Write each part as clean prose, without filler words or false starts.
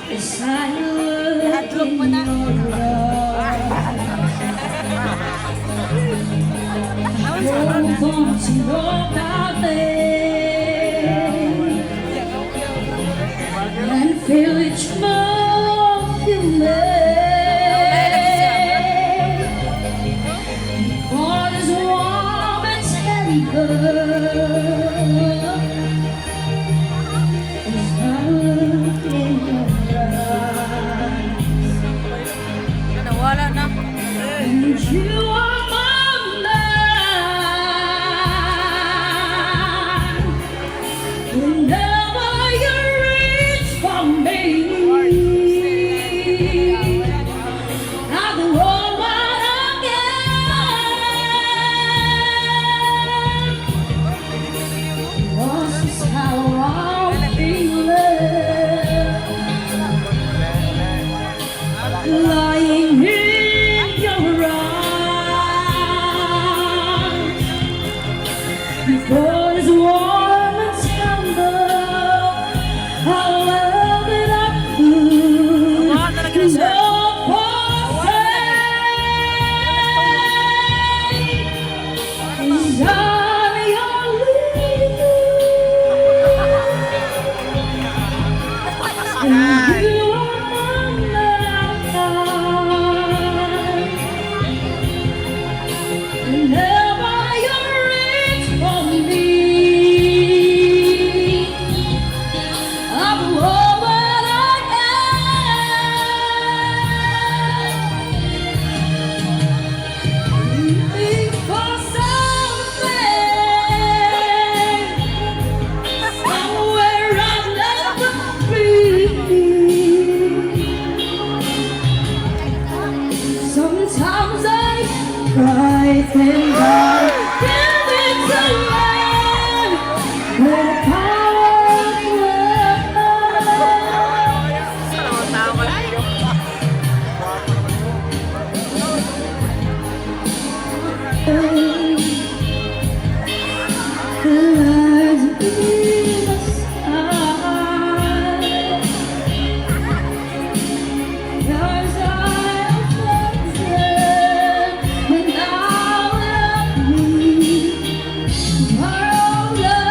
As I look in your eyes, I don't want to know about them and feel each move you make. What is warm and tender? Wala na. And you are my man. Whenever you reach for me, I go over again. This is how I'm feeling, lying here. God is warm and tender. I love it, I could love for say, I'm your leader, and you are my life. Whenever you reach for me, I'm all that I am. Looking for something, somewhere I've never been. Sometimes I cry and I give it to land with the power of love. Lies in the sky. Yours I am frozen, and now let me borrow love.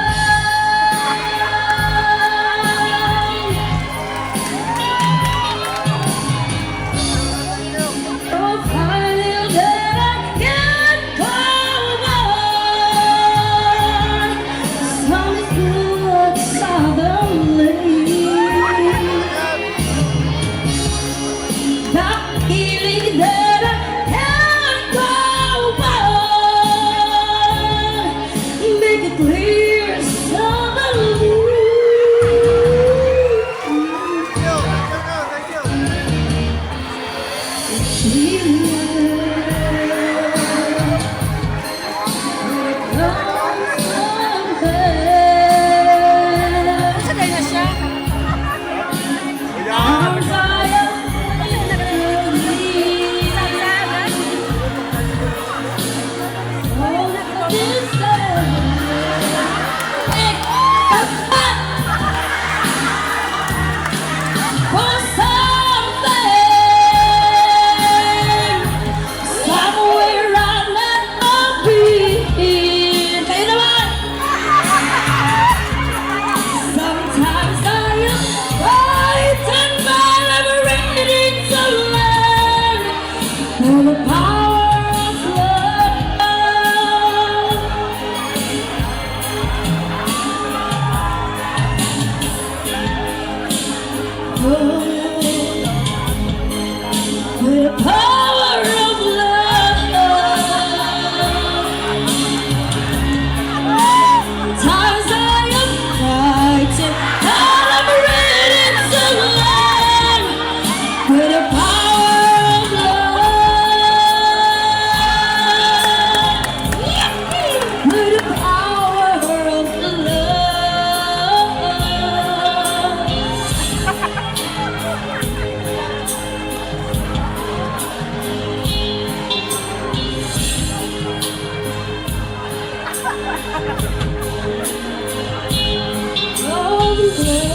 Oh, finding that I can't go on. Some good suddenly. That feeling that I can't go on. Make it clear suddenly. Sanay na siya. Sometimes I am frightened, but I'm ready to learn for the power of love. Oh, the power of love. Times I am frightened, but I'm ready to learn with the power of love. With the power of love. Oh,